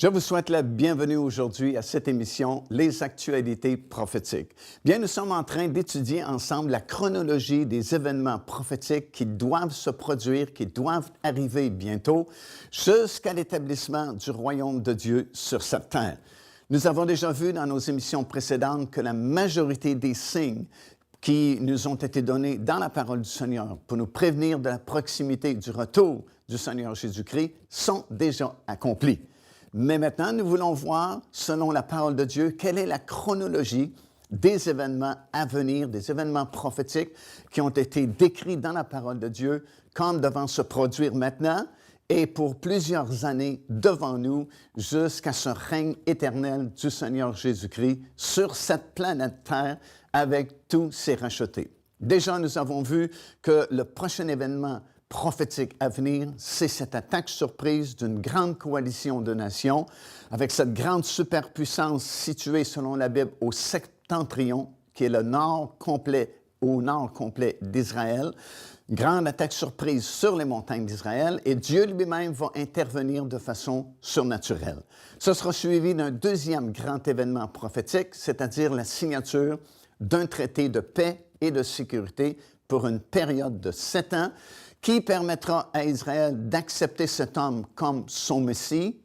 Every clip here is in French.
Je vous souhaite la bienvenue aujourd'hui à cette émission « Les actualités prophétiques ». Bien, nous sommes en train d'étudier ensemble la chronologie des événements prophétiques qui doivent se produire, qui doivent arriver bientôt, jusqu'à l'établissement du royaume de Dieu sur cette terre. Nous avons déjà vu dans nos émissions précédentes que la majorité des signes qui nous ont été donnés dans la parole du Seigneur pour nous prévenir de la proximité du retour du Seigneur Jésus-Christ sont déjà accomplis. Mais maintenant, nous voulons voir, selon la parole de Dieu, quelle est la chronologie des événements à venir, des événements prophétiques qui ont été décrits dans la parole de Dieu comme devant se produire maintenant et pour plusieurs années devant nous jusqu'à ce règne éternel du Seigneur Jésus-Christ sur cette planète Terre avec tous ses rachetés. Déjà, nous avons vu que le prochain événement prophétique à venir, c'est cette attaque surprise d'une grande coalition de nations avec cette grande superpuissance située, selon la Bible, au septentrion, qui est le nord complet, au nord complet d'Israël. Grande attaque surprise sur les montagnes d'Israël et Dieu lui-même va intervenir de façon surnaturelle. Ce sera suivi d'un deuxième grand événement prophétique, c'est-à-dire la signature d'un traité de paix et de sécurité pour une période de 7 ans qui permettra à Israël d'accepter cet homme comme son Messie,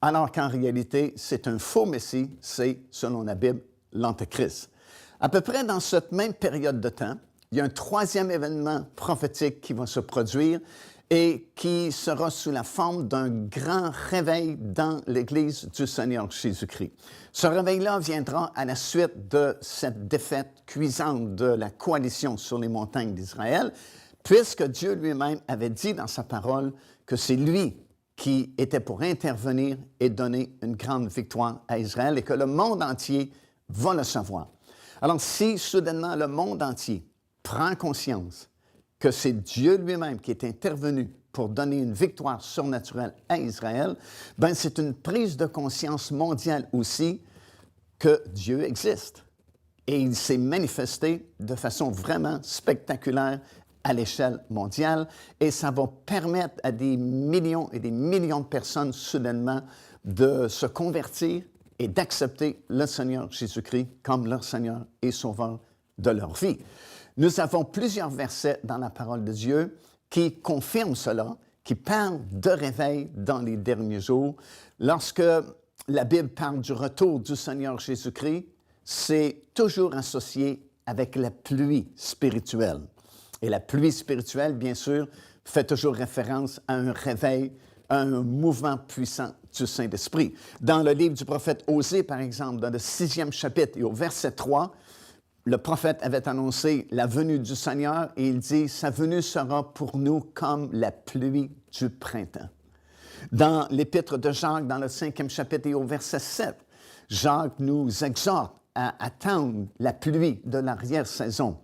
alors qu'en réalité, c'est un faux Messie, c'est, selon la Bible, l'Antéchrist. À peu près dans cette même période de temps, il y a un troisième événement prophétique qui va se produire et qui sera sous la forme d'un grand réveil dans l'Église du Seigneur Jésus-Christ. Ce réveil-là viendra à la suite de cette défaite cuisante de la coalition sur les montagnes d'Israël, puisque Dieu lui-même avait dit dans sa parole que c'est lui qui était pour intervenir et donner une grande victoire à Israël et que le monde entier va le savoir. Alors, si soudainement le monde entier prend conscience que c'est Dieu lui-même qui est intervenu pour donner une victoire surnaturelle à Israël, bien, c'est une prise de conscience mondiale aussi que Dieu existe. Et il s'est manifesté de façon vraiment spectaculaire à l'échelle mondiale, et ça va permettre à des millions et des millions de personnes soudainement de se convertir et d'accepter le Seigneur Jésus-Christ comme leur Seigneur et Sauveur de leur vie. Nous avons plusieurs versets dans la parole de Dieu qui confirment cela, qui parlent de réveil dans les derniers jours. Lorsque la Bible parle du retour du Seigneur Jésus-Christ, c'est toujours associé avec la pluie spirituelle. Et la pluie spirituelle, bien sûr, fait toujours référence à un réveil, à un mouvement puissant du Saint-Esprit. Dans le livre du prophète Osée, par exemple, dans le 6e chapitre et au verset 3, le prophète avait annoncé la venue du Seigneur et il dit « Sa venue sera pour nous comme la pluie du printemps ». Dans l'épître de Jacques, dans le 5e chapitre et au verset 7, Jacques nous exhorte à attendre la pluie de l'arrière-saison.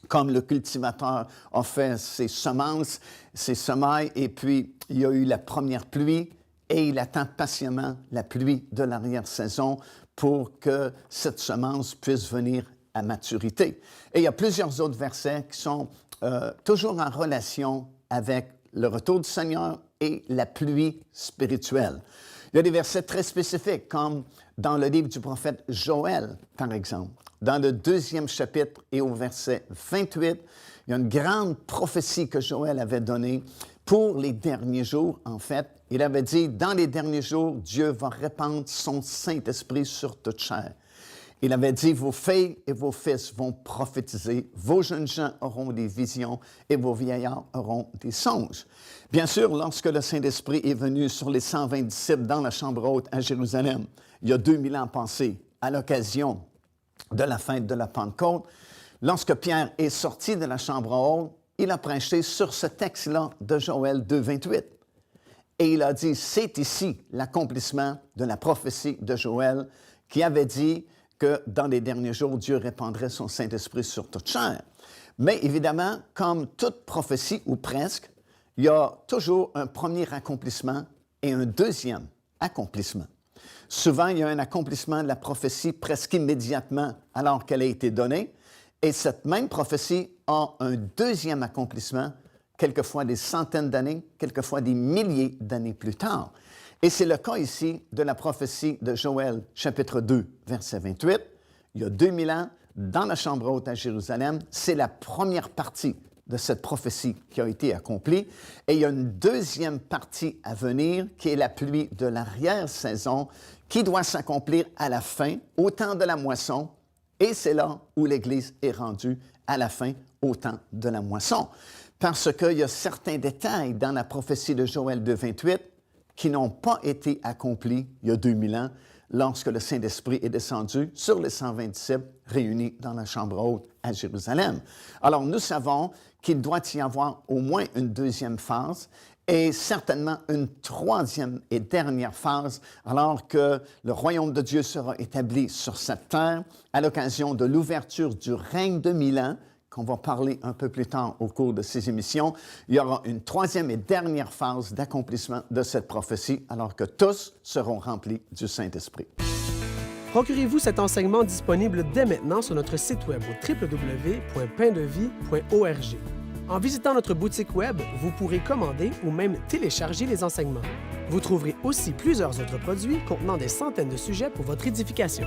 Comme le cultivateur a fait ses semences, ses semailles, et puis il y a eu la première pluie, et il attend patiemment la pluie de l'arrière-saison pour que cette semence puisse venir à maturité. Et il y a plusieurs autres versets qui sont toujours en relation avec le retour du Seigneur et la pluie spirituelle. Il y a des versets très spécifiques, comme dans le livre du prophète Joël, par exemple. Dans le 2e chapitre et au verset 28, il y a une grande prophétie que Joël avait donnée pour les derniers jours, en fait. Il avait dit, dans les derniers jours, Dieu va répandre son Saint-Esprit sur toute chair. Il avait dit, vos filles et vos fils vont prophétiser, vos jeunes gens auront des visions et vos vieillards auront des songes. Bien sûr, lorsque le Saint-Esprit est venu sur les 120 disciples dans la chambre haute à Jérusalem, il y a 2000 ans passés, à l'occasion de la fête de la Pentecôte, lorsque Pierre est sorti de la chambre haute, il a prêché sur ce texte-là de Joël 2, 28. Et il a dit, c'est ici l'accomplissement de la prophétie de Joël qui avait dit que dans les derniers jours, Dieu répandrait son Saint-Esprit sur toute chair. Mais évidemment, comme toute prophétie, ou presque, il y a toujours un premier accomplissement et un deuxième accomplissement. Souvent, il y a un accomplissement de la prophétie presque immédiatement alors qu'elle a été donnée, et cette même prophétie a un deuxième accomplissement, quelquefois des centaines d'années, quelquefois des milliers d'années plus tard. Et c'est le cas ici de la prophétie de Joël, chapitre 2, verset 28. Il y a 2000 ans, dans la chambre haute à Jérusalem, c'est la première partie de cette prophétie qui a été accomplie. Et il y a une deuxième partie à venir, qui est la pluie de l'arrière-saison, qui doit s'accomplir à la fin, au temps de la moisson. Et c'est là où l'Église est rendue à la fin, au temps de la moisson. Parce qu'il y a certains détails dans la prophétie de Joël 2, 28 qui n'ont pas été accomplis il y a 2000 ans, lorsque le Saint-Esprit est descendu sur les 120 disciples réunis dans la chambre haute à Jérusalem. Alors, nous savons qu'il doit y avoir au moins une deuxième phase et certainement une troisième et dernière phase, alors que le royaume de Dieu sera établi sur cette terre à l'occasion de l'ouverture du règne de 1000 ans, qu'on va parler un peu plus tard au cours de ces émissions. Il y aura une troisième et dernière phase d'accomplissement de cette prophétie, alors que tous seront remplis du Saint-Esprit. Procurez-vous cet enseignement disponible dès maintenant sur notre site web au www.paindevie.org. En visitant notre boutique web, vous pourrez commander ou même télécharger les enseignements. Vous trouverez aussi plusieurs autres produits contenant des centaines de sujets pour votre édification.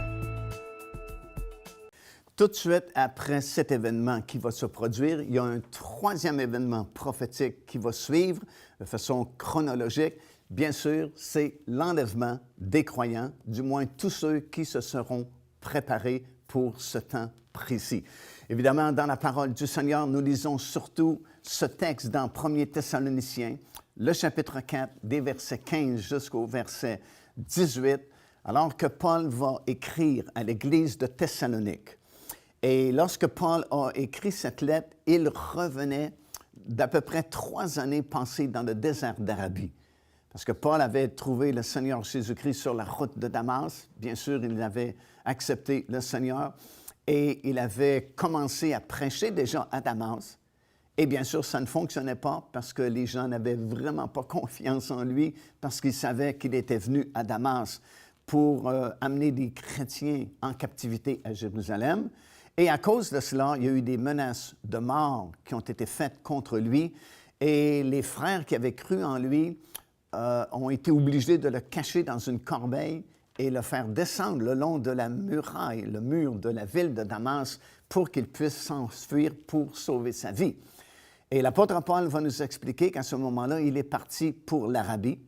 Tout de suite après cet événement qui va se produire, il y a un troisième événement prophétique qui va suivre de façon chronologique. Bien sûr, c'est l'enlèvement des croyants, du moins tous ceux qui se seront préparés pour ce temps précis. Évidemment, dans la parole du Seigneur, nous lisons surtout ce texte dans 1 Thessaloniciens, le chapitre 4, des versets 15 jusqu'au verset 18, alors que Paul va écrire à l'Église de Thessalonique. Et lorsque Paul a écrit cette lettre, il revenait d'à peu près 3 années passées dans le désert d'Arabie. Parce que Paul avait trouvé le Seigneur Jésus-Christ sur la route de Damas. Bien sûr, il avait accepté le Seigneur et il avait commencé à prêcher déjà à Damas. Et bien sûr, ça ne fonctionnait pas parce que les gens n'avaient vraiment pas confiance en lui parce qu'ils savaient qu'il était venu à Damas pour amener des chrétiens en captivité à Jérusalem. Et à cause de cela, il y a eu des menaces de mort qui ont été faites contre lui. Et les frères qui avaient cru en lui ont été obligés de le cacher dans une corbeille et le faire descendre le long de la muraille, le mur de la ville de Damas, pour qu'il puisse s'enfuir pour sauver sa vie. Et l'apôtre Paul va nous expliquer qu'à ce moment-là, il est parti pour l'Arabie.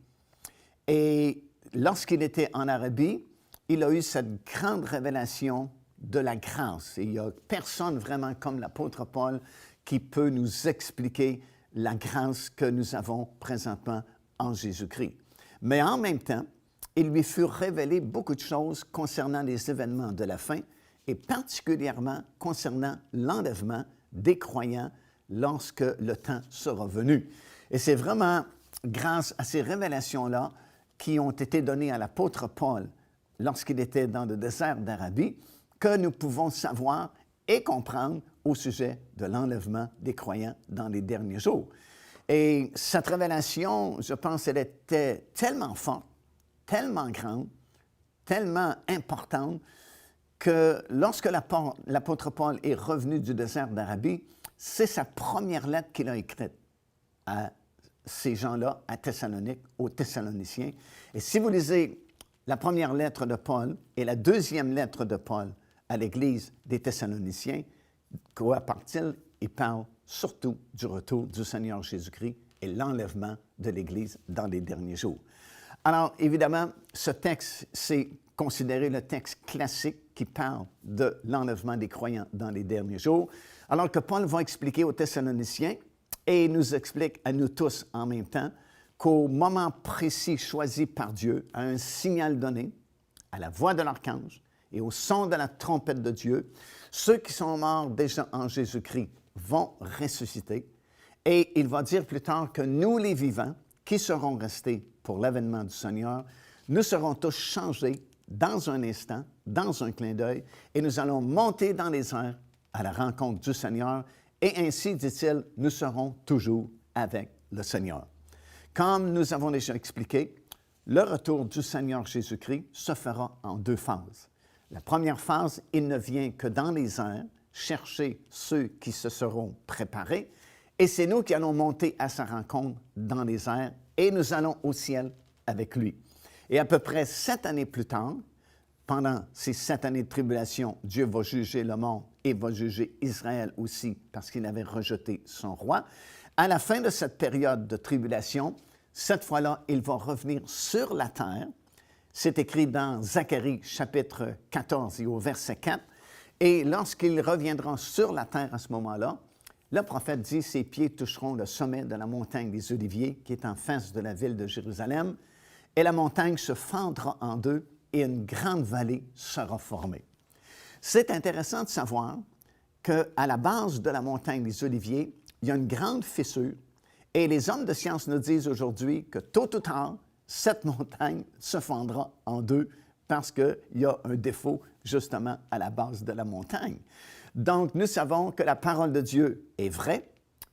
Et lorsqu'il était en Arabie, il a eu cette grande révélation de la grâce. Et il n'y a personne vraiment comme l'apôtre Paul qui peut nous expliquer la grâce que nous avons présentement en Jésus-Christ. Mais en même temps, il lui fut révélé beaucoup de choses concernant les événements de la fin et particulièrement concernant l'enlèvement des croyants lorsque le temps sera venu. Et c'est vraiment grâce à ces révélations-là qui ont été données à l'apôtre Paul lorsqu'il était dans le désert d'Arabie que nous pouvons savoir et comprendre au sujet de l'enlèvement des croyants dans les derniers jours. Et cette révélation, je pense, elle était tellement forte, tellement grande, tellement importante, que lorsque l'apôtre Paul est revenu du désert d'Arabie, c'est sa première lettre qu'il a écrite à ces gens-là, à Thessalonique, aux Thessaloniciens. Et si vous lisez la première lettre de Paul et la deuxième lettre de Paul à l'Église des Thessaloniciens, quoi parle-t-il? Il parle surtout du retour du Seigneur Jésus-Christ et l'enlèvement de l'Église dans les derniers jours. Alors, évidemment, ce texte, c'est considéré le texte classique qui parle de l'enlèvement des croyants dans les derniers jours, alors que Paul va expliquer aux Thessaloniciens et nous explique à nous tous en même temps qu'au moment précis choisi par Dieu, à un signal donné, à la voix de l'archange et au son de la trompette de Dieu, ceux qui sont morts déjà en Jésus-Christ vont ressusciter. Et il va dire plus tard que nous, les vivants, qui serons restés pour l'avènement du Seigneur, nous serons tous changés dans un instant, dans un clin d'œil, et nous allons monter dans les airs à la rencontre du Seigneur, et ainsi, dit-il, nous serons toujours avec le Seigneur. Comme nous avons déjà expliqué, le retour du Seigneur Jésus-Christ se fera en 2 phases. La première phase, il ne vient que dans les airs, chercher ceux qui se seront préparés, et c'est nous qui allons monter à sa rencontre dans les airs, et nous allons au ciel avec lui. Et à peu près 7 années plus tard, pendant ces 7 années de tribulation, Dieu va juger le monde et va juger Israël aussi parce qu'il avait rejeté son roi. À la fin de cette période de tribulation, cette fois-là, il va revenir sur la terre. C'est écrit dans Zacharie chapitre 14 et au verset 4. Et lorsqu'il reviendra sur la terre à ce moment-là, le prophète dit « Ses pieds toucheront le sommet de la montagne des Oliviers, qui est en face de la ville de Jérusalem, et la montagne se fendra en deux, et une grande vallée sera formée. » C'est intéressant de savoir qu'à la base de la montagne des Oliviers, il y a une grande fissure, et les hommes de science nous disent aujourd'hui que tôt ou tard, cette montagne se fendra en deux parce qu'il y a un défaut justement à la base de la montagne. Donc, nous savons que la parole de Dieu est vraie,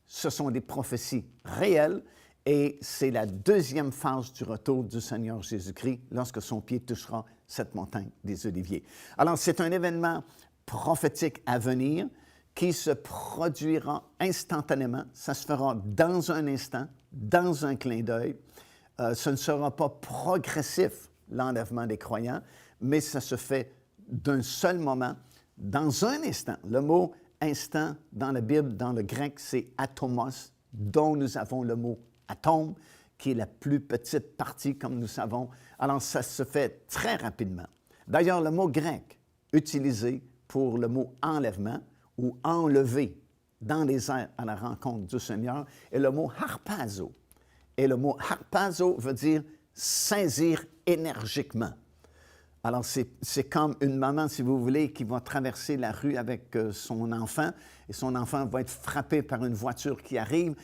ce sont des prophéties réelles, et c'est la deuxième phase du retour du Seigneur Jésus-Christ lorsque son pied touchera cette montagne des Oliviers. Alors, c'est un événement prophétique à venir qui se produira instantanément. Ça se fera dans un instant, dans un clin d'œil. Ce ne sera pas progressif, l'enlèvement des croyants, mais ça se fait d'un seul moment, dans un instant. Le mot « instant » dans la Bible, dans le grec, c'est « atomos », dont nous avons le mot « atome », qui est la plus petite partie, comme nous savons. Alors, ça se fait très rapidement. D'ailleurs, le mot grec utilisé pour le mot « enlèvement » ou « enlever » dans les airs à la rencontre du Seigneur est le mot « harpazo ». Et le mot « harpazo » veut dire « saisir énergiquement ». Alors, c'est comme une maman, si vous voulez, qui va traverser la rue avec son enfant, et son enfant va être frappé par une voiture qui arrive.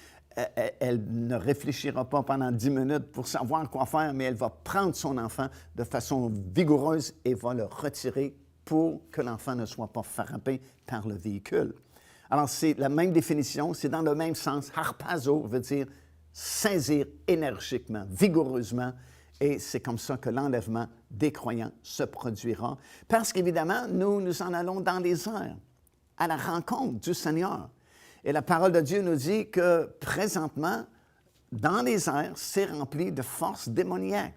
Elle ne réfléchira pas pendant 10 minutes pour savoir quoi faire, mais elle va prendre son enfant de façon vigoureuse et va le retirer pour que l'enfant ne soit pas frappé par le véhicule. Alors, c'est la même définition, c'est dans le même sens. Harpazo veut dire saisir énergiquement, vigoureusement, et c'est comme ça que l'enlèvement des croyants se produira. Parce qu'évidemment, nous en allons dans les airs, à la rencontre du Seigneur. Et la parole de Dieu nous dit que présentement, dans les airs, c'est rempli de forces démoniaques.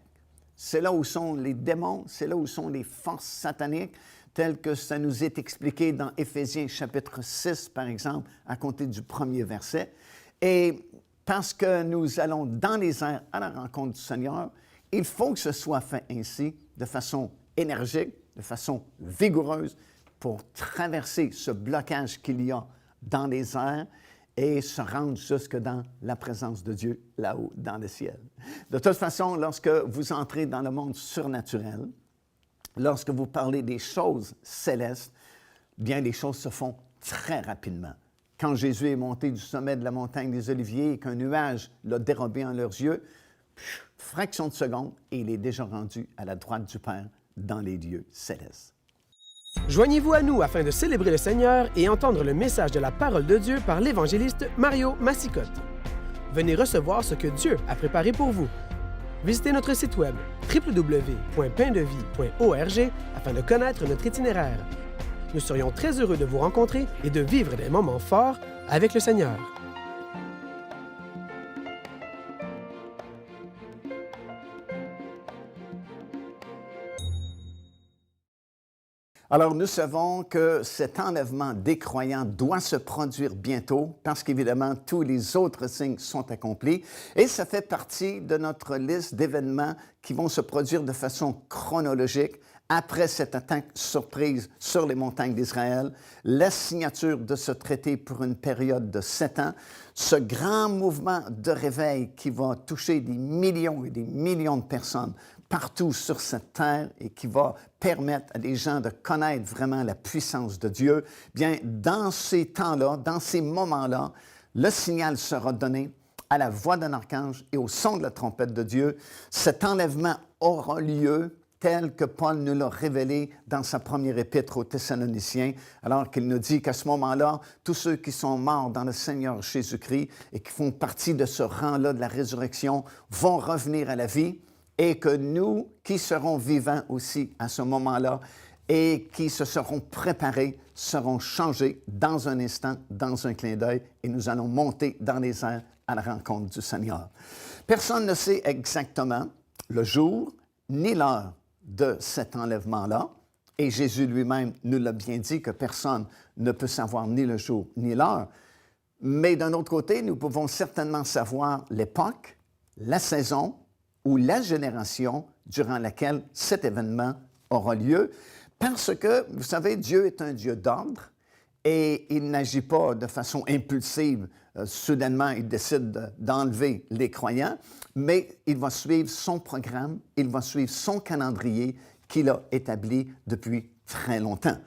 C'est là où sont les démons, c'est là où sont les forces sataniques, telles que ça nous est expliqué dans Éphésiens chapitre 6, par exemple, à compter du premier verset. Et parce que nous allons dans les airs à la rencontre du Seigneur, il faut que ce soit fait ainsi, de façon énergique, de façon vigoureuse, pour traverser ce blocage qu'il y a dans les airs et se rendre jusque dans la présence de Dieu, là-haut, dans le ciel. De toute façon, lorsque vous entrez dans le monde surnaturel, lorsque vous parlez des choses célestes, bien, les choses se font très rapidement. Quand Jésus est monté du sommet de la montagne des Oliviers et qu'un nuage l'a dérobé en leurs yeux, fraction de seconde, et il est déjà rendu à la droite du Père dans les lieux célestes. Joignez-vous à nous afin de célébrer le Seigneur et entendre le message de la parole de Dieu par l'évangéliste Mario Massicotte. Venez recevoir ce que Dieu a préparé pour vous. Visitez notre site web www.paindevie.org afin de connaître notre itinéraire. Nous serions très heureux de vous rencontrer et de vivre des moments forts avec le Seigneur. Alors, nous savons que cet enlèvement des croyants doit se produire bientôt parce qu'évidemment, tous les autres signes sont accomplis et ça fait partie de notre liste d'événements qui vont se produire de façon chronologique après cette attaque surprise sur les montagnes d'Israël, la signature de ce traité pour une période de 7 ans, ce grand mouvement de réveil qui va toucher des millions et des millions de personnes partout sur cette terre et qui va permettre à des gens de connaître vraiment la puissance de Dieu, bien, dans ces temps-là, dans ces moments-là, le signal sera donné à la voix d'un archange et au son de la trompette de Dieu. Cet enlèvement aura lieu tel que Paul nous l'a révélé dans sa première épître aux Thessaloniciens, alors qu'il nous dit qu'à ce moment-là, tous ceux qui sont morts dans le Seigneur Jésus-Christ et qui font partie de ce rang-là de la résurrection vont revenir à la vie et que nous, qui serons vivants aussi à ce moment-là et qui se seront préparés, seront changés dans un instant, dans un clin d'œil, et nous allons monter dans les airs à la rencontre du Seigneur. Personne ne sait exactement le jour ni l'heure de cet enlèvement-là. Et Jésus lui-même nous l'a bien dit que personne ne peut savoir ni le jour ni l'heure. Mais d'un autre côté, nous pouvons certainement savoir l'époque, la saison ou la génération durant laquelle cet événement aura lieu. Parce que, vous savez, Dieu est un Dieu d'ordre et il n'agit pas de façon impulsive. Soudainement, il décide d'enlever les croyants, mais il va suivre son programme, il va suivre son calendrier qu'il a établi depuis très longtemps.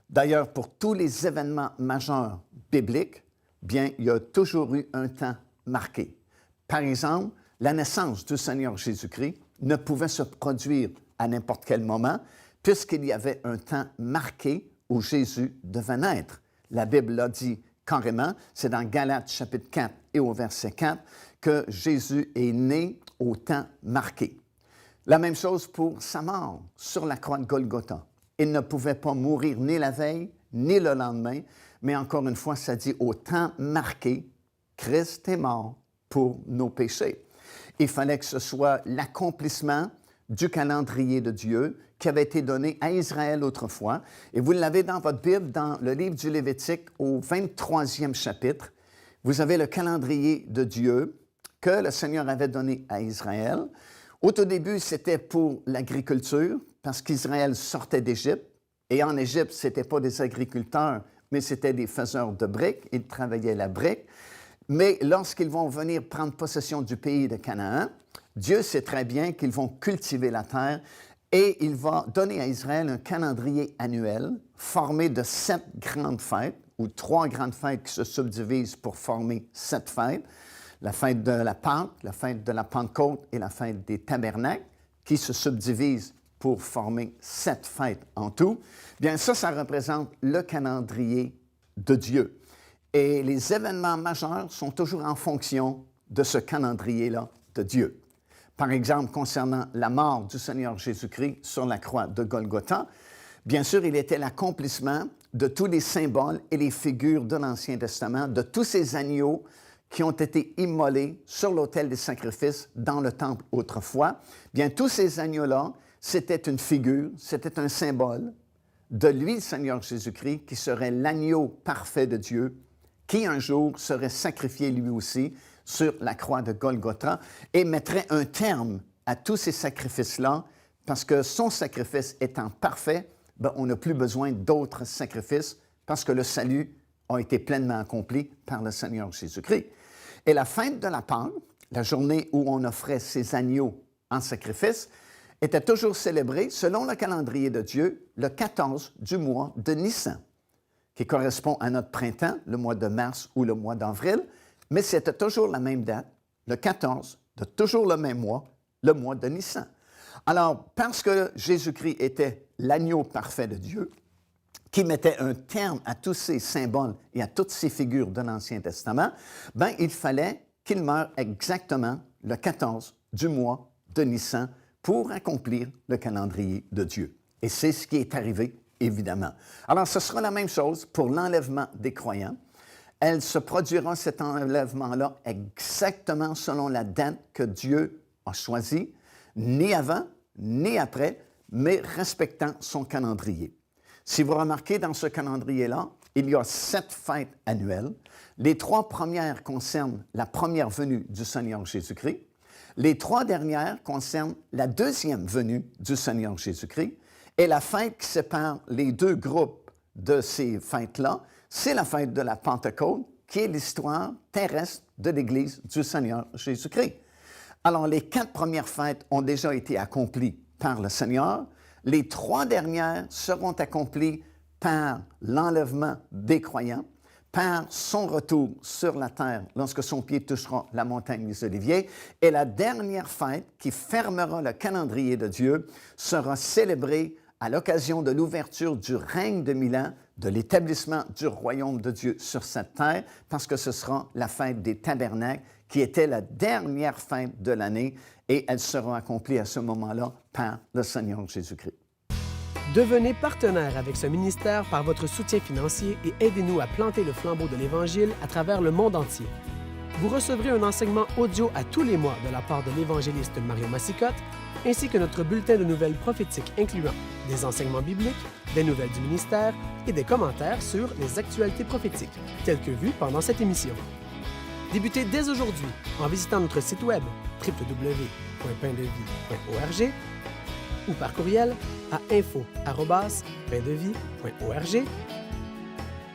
D'ailleurs, pour tous les événements majeurs bibliques, bien, il y a toujours eu un temps marqué. Par exemple, la naissance du Seigneur Jésus-Christ ne pouvait se produire à n'importe quel moment, puisqu'il y avait un temps marqué où Jésus devait naître. La Bible l'a dit carrément, c'est dans Galates chapitre 4 et au verset 4 que Jésus est né au temps marqué. La même chose pour sa mort sur la croix de Golgotha. Il ne pouvait pas mourir ni la veille, ni le lendemain, mais encore une fois, ça dit au temps marqué, Christ est mort pour nos péchés. Il fallait que ce soit l'accomplissement du calendrier de Dieu qui avait été donné à Israël autrefois. Et vous l'avez dans votre Bible, dans le livre du Lévitique, au 23e chapitre. Vous avez le calendrier de Dieu que le Seigneur avait donné à Israël. Au tout début, c'était pour l'agriculture, parce qu'Israël sortait d'Égypte. Et en Égypte, ce n'était pas des agriculteurs, mais c'était des faiseurs de briques. Ils travaillaient la brique. Mais lorsqu'ils vont venir prendre possession du pays de Canaan, Dieu sait très bien qu'ils vont cultiver la terre et il va donner à Israël un calendrier annuel formé de 7 grandes fêtes, ou 3 grandes fêtes qui se subdivisent pour former 7 fêtes. La fête de la Pâque, la fête de la Pentecôte et la fête des Tabernacles, qui se subdivisent pour former 7 fêtes en tout. Bien, ça représente le calendrier de Dieu. Et les événements majeurs sont toujours en fonction de ce calendrier-là de Dieu. Par exemple, concernant la mort du Seigneur Jésus-Christ sur la croix de Golgotha, bien sûr, il était l'accomplissement de tous les symboles et les figures de l'Ancien Testament, de tous ces agneaux qui ont été immolés sur l'autel des sacrifices dans le temple autrefois. Bien, tous ces agneaux-là, c'était une figure, c'était un symbole de lui, le Seigneur Jésus-Christ, qui serait l'agneau parfait de Dieu, qui un jour serait sacrifié lui aussi sur la croix de Golgotha et mettrait un terme à tous ces sacrifices-là, parce que son sacrifice étant parfait, bien, on n'a plus besoin d'autres sacrifices parce que le salut a été pleinement accompli par le Seigneur Jésus-Christ. Et la fête de la Pâque, la journée où on offrait ces agneaux en sacrifice, était toujours célébrée, selon le calendrier de Dieu, le 14 du mois de Nissan, qui correspond à notre printemps, le mois de mars ou le mois d'avril, mais c'était toujours la même date, le 14 de toujours le même mois, le mois de Nissan. Alors, parce que Jésus-Christ était l'agneau parfait de Dieu, qui mettait un terme à tous ces symboles et à toutes ces figures de l'Ancien Testament, bien, il fallait qu'il meure exactement le 14 du mois de Nissan pour accomplir le calendrier de Dieu. Et c'est ce qui est arrivé, évidemment. Alors, ce sera la même chose pour l'enlèvement des croyants. Elle se produira, cet enlèvement-là, exactement selon la date que Dieu a choisie, ni avant, ni après, mais respectant son calendrier. Si vous remarquez dans ce calendrier-là, il y a 7 fêtes annuelles. Les 3 premières concernent la première venue du Seigneur Jésus-Christ. Les 3 dernières concernent la deuxième venue du Seigneur Jésus-Christ. Et la fête qui sépare les 2 groupes de ces fêtes-là, c'est la fête de la Pentecôte, qui est l'histoire terrestre de l'Église du Seigneur Jésus-Christ. Alors, les 4 premières fêtes ont déjà été accomplies par le Seigneur. Les 3 dernières seront accomplies par l'enlèvement des croyants, par son retour sur la terre lorsque son pied touchera la montagne des Oliviers. Et la dernière fête qui fermera le calendrier de Dieu sera célébrée à l'occasion de l'ouverture du règne de 1000 ans, de l'établissement du royaume de Dieu sur cette terre, parce que ce sera la fête des Tabernacles, qui était la dernière fête de l'année, et elle sera accomplie à ce moment-là par le Seigneur Jésus-Christ. Devenez partenaire avec ce ministère par votre soutien financier et aidez-nous à planter le flambeau de l'Évangile à travers le monde entier. Vous recevrez un enseignement audio à tous les mois de la part de l'évangéliste Mario Massicotte, ainsi que notre bulletin de nouvelles prophétiques incluant des enseignements bibliques, des nouvelles du ministère et des commentaires sur les actualités prophétiques, telles que vues pendant cette émission. Débutez dès aujourd'hui en visitant notre site web www.paindevie.org ou par courriel à info@paindevie.org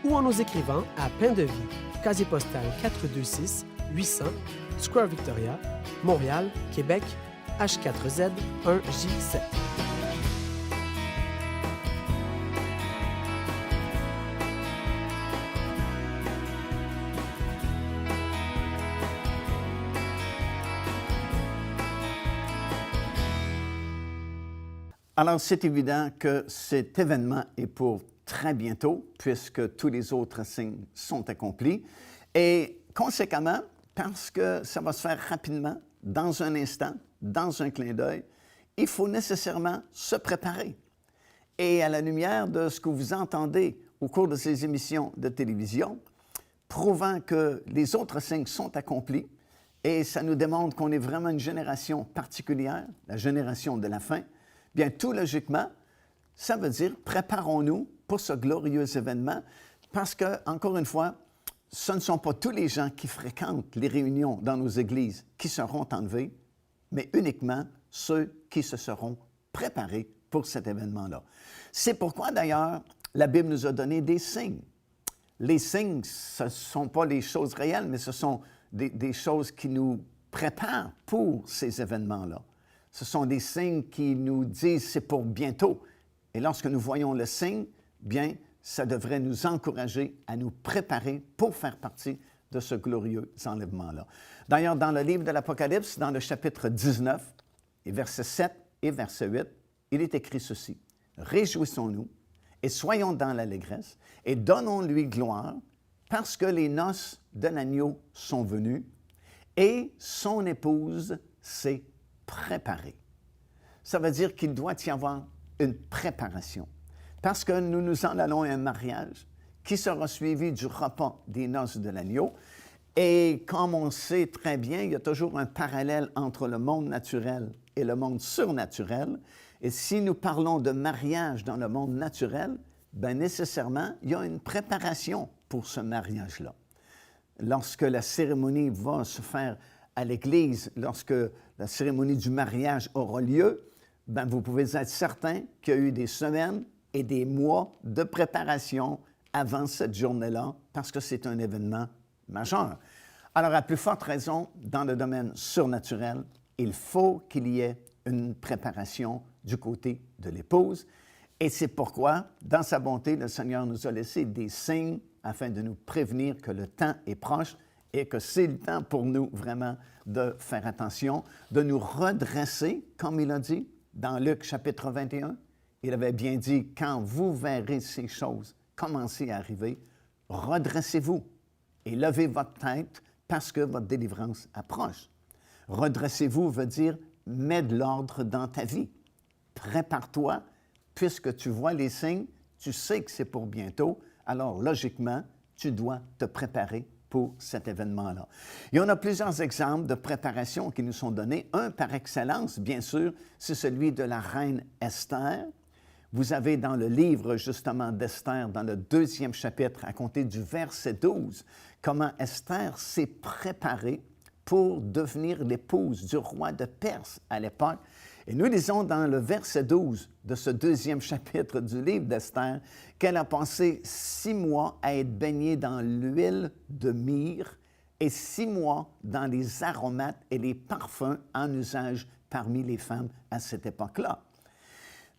ou en nous écrivant à Pain de Vie, casier postal 426 800 Square Victoria, Montréal, Québec, H4Z 1J7. Alors, c'est évident que cet événement est pour très bientôt, puisque tous les autres signes sont accomplis. Et conséquemment, parce que ça va se faire rapidement, dans un instant, dans un clin d'œil, il faut nécessairement se préparer. Et à la lumière de ce que vous entendez au cours de ces émissions de télévision, prouvant que les autres signes sont accomplis, et ça nous démontre qu'on est vraiment une génération particulière, la génération de la fin, bien, tout logiquement, ça veut dire préparons-nous pour ce glorieux événement parce que, encore une fois, ce ne sont pas tous les gens qui fréquentent les réunions dans nos églises qui seront enlevés, mais uniquement ceux qui se seront préparés pour cet événement-là. C'est pourquoi, d'ailleurs, la Bible nous a donné des signes. Les signes, ce ne sont pas les choses réelles, mais ce sont des choses qui nous préparent pour ces événements-là. Ce sont des signes qui nous disent c'est pour bientôt. Et lorsque nous voyons le signe, bien, ça devrait nous encourager à nous préparer pour faire partie de ce glorieux enlèvement-là. D'ailleurs, dans le livre de l'Apocalypse, dans le chapitre 19, et versets 7 et verset 8, il est écrit ceci. « Réjouissons-nous et soyons dans l'allégresse et donnons-lui gloire parce que les noces de l'agneau sont venues et son épouse s'est préparé. » Ça veut dire qu'il doit y avoir une préparation. Parce que nous nous en allons à un mariage qui sera suivi du repas des noces de l'agneau. Et comme on sait très bien, il y a toujours un parallèle entre le monde naturel et le monde surnaturel. Et si nous parlons de mariage dans le monde naturel, bien nécessairement, il y a une préparation pour ce mariage-là. Lorsque la cérémonie va se faire à l'Église, lorsque la cérémonie du mariage aura lieu, bien, vous pouvez être certain qu'il y a eu des semaines et des mois de préparation avant cette journée-là, parce que c'est un événement majeur. Alors, à plus forte raison, dans le domaine surnaturel, il faut qu'il y ait une préparation du côté de l'épouse. Et c'est pourquoi, dans sa bonté, le Seigneur nous a laissé des signes afin de nous prévenir que le temps est proche et que c'est le temps pour nous vraiment de faire attention, de nous redresser, comme il a dit dans Luc chapitre 21. Il avait bien dit, quand vous verrez ces choses commencer à arriver, redressez-vous et levez votre tête parce que votre délivrance approche. Redressez-vous veut dire, mets de l'ordre dans ta vie. Prépare-toi, puisque tu vois les signes, tu sais que c'est pour bientôt, alors logiquement, tu dois te préparer pour cet événement-là. Il y en a plusieurs exemples de préparation qui nous sont donnés. Un par excellence, bien sûr, c'est celui de la reine Esther. Vous avez dans le livre, justement, d'Esther, dans le 2e chapitre, à compter du verset 12, comment Esther s'est préparée pour devenir l'épouse du roi de Perse à l'époque. Et nous lisons dans le verset 12 de ce 2e chapitre du livre d'Esther qu'elle a passé 6 mois à être baignée dans l'huile de myrrhe et 6 mois dans les aromates et les parfums en usage parmi les femmes à cette époque-là.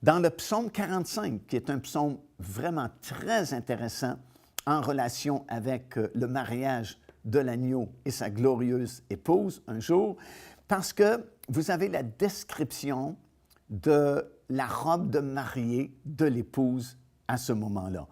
Dans le psaume 45, qui est un psaume vraiment très intéressant en relation avec le mariage de l'agneau et sa glorieuse épouse un jour, parce que vous avez la description de la robe de mariée de l'épouse à ce moment-là.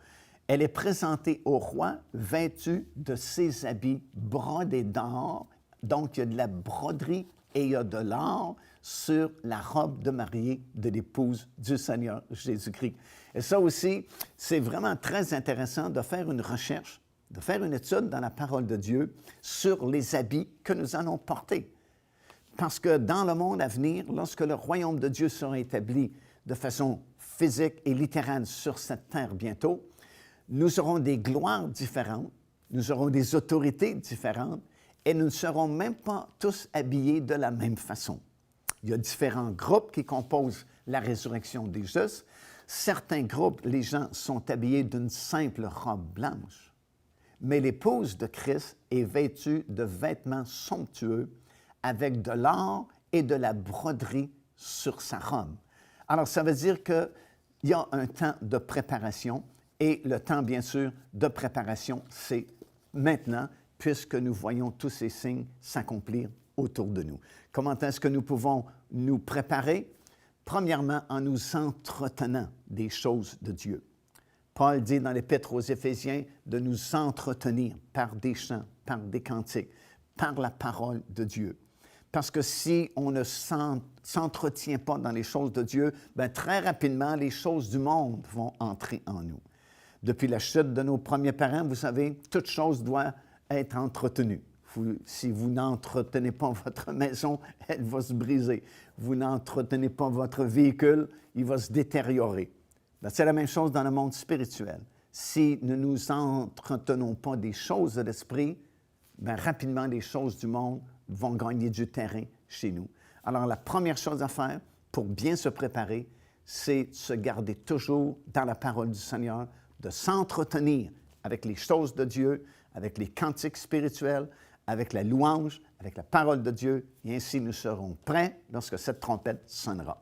Elle est présentée au roi vêtue de ses habits brodés d'or, donc il y a de la broderie et il y a de l'or sur la robe de mariée de l'épouse du Seigneur Jésus-Christ. Et ça aussi, c'est vraiment très intéressant de faire une recherche de faire une étude dans la parole de Dieu sur les habits que nous allons porter. Parce que dans le monde à venir, lorsque le royaume de Dieu sera établi de façon physique et littérale sur cette terre bientôt, nous aurons des gloires différentes, nous aurons des autorités différentes et nous ne serons même pas tous habillés de la même façon. Il y a différents groupes qui composent la résurrection des justes. Certains groupes, les gens sont habillés d'une simple robe blanche, mais l'épouse de Christ est vêtue de vêtements somptueux avec de l'or et de la broderie sur sa robe. Alors, ça veut dire qu'il y a un temps de préparation et le temps, bien sûr, de préparation, c'est maintenant, puisque nous voyons tous ces signes s'accomplir autour de nous. Comment est-ce que nous pouvons nous préparer? Premièrement, en nous entretenant des choses de Dieu. Paul dit dans l'Épître aux Éphésiens de nous entretenir par des chants, par des cantiques, par la parole de Dieu. Parce que si on ne s'entretient pas dans les choses de Dieu, bien, très rapidement, les choses du monde vont entrer en nous. Depuis la chute de nos premiers parents, vous savez, toute chose doit être entretenue. Si vous n'entretenez pas votre maison, elle va se briser. Vous n'entretenez pas votre véhicule, il va se détériorer. Ben, c'est la même chose dans le monde spirituel. Si nous ne nous entretenons pas des choses de l'esprit, bien, rapidement, les choses du monde vont gagner du terrain chez nous. Alors, la première chose à faire pour bien se préparer, c'est de se garder toujours dans la parole du Seigneur, de s'entretenir avec les choses de Dieu, avec les cantiques spirituels, avec la louange, avec la parole de Dieu, et ainsi nous serons prêts lorsque cette trompette sonnera.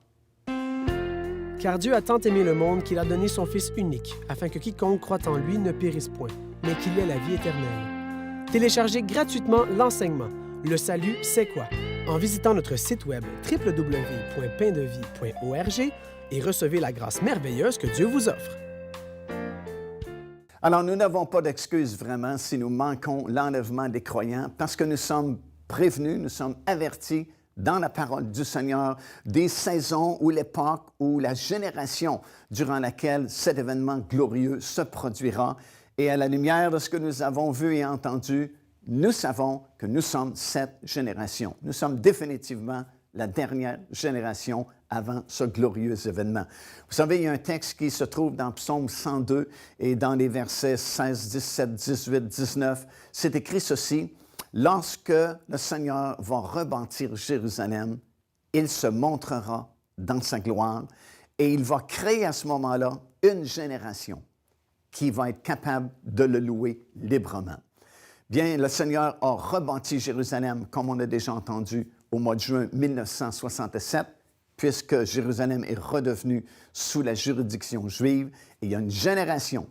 Car Dieu a tant aimé le monde qu'il a donné son Fils unique, afin que quiconque croit en lui ne périsse point, mais qu'il ait la vie éternelle. Téléchargez gratuitement l'enseignement « Le salut, c'est quoi ?» en visitant notre site web www.paindevie.org et recevez la grâce merveilleuse que Dieu vous offre. Alors, nous n'avons pas d'excuse vraiment si nous manquons l'enlèvement des croyants parce que nous sommes prévenus, nous sommes avertis dans la parole du Seigneur des saisons ou l'époque ou la génération durant laquelle cet événement glorieux se produira. Et à la lumière de ce que nous avons vu et entendu, nous savons que nous sommes cette génération. Nous sommes définitivement la dernière génération avant ce glorieux événement. Vous savez, il y a un texte qui se trouve dans Psaume 102 et dans les versets 16, 17, 18, 19. C'est écrit ceci: « Lorsque le Seigneur va rebâtir Jérusalem, il se montrera dans sa gloire et il va créer à ce moment-là une génération qui va être capable de le louer librement. » Bien, le Seigneur a rebâti Jérusalem, comme on a déjà entendu, au mois de juin 1967, puisque Jérusalem est redevenue sous la juridiction juive. Et il y a une génération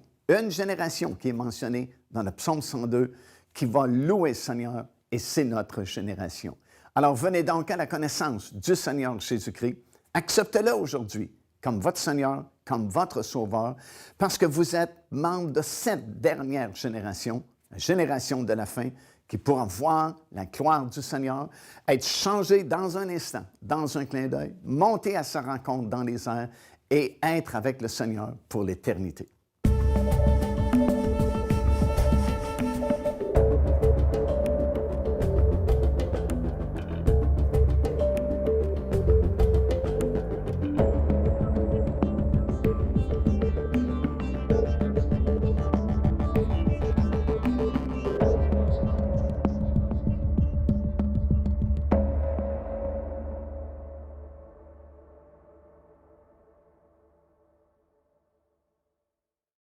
qui est mentionnée dans le psaume 102, qui va louer le Seigneur, et c'est notre génération. Alors, venez donc à la connaissance du Seigneur Jésus-Christ. Acceptez-le aujourd'hui comme votre Seigneur, comme votre Sauveur, parce que vous êtes membre de cette dernière génération, la génération de la fin, qui pourra voir la gloire du Seigneur, être changé dans un instant, dans un clin d'œil, monter à sa rencontre dans les airs et être avec le Seigneur pour l'éternité.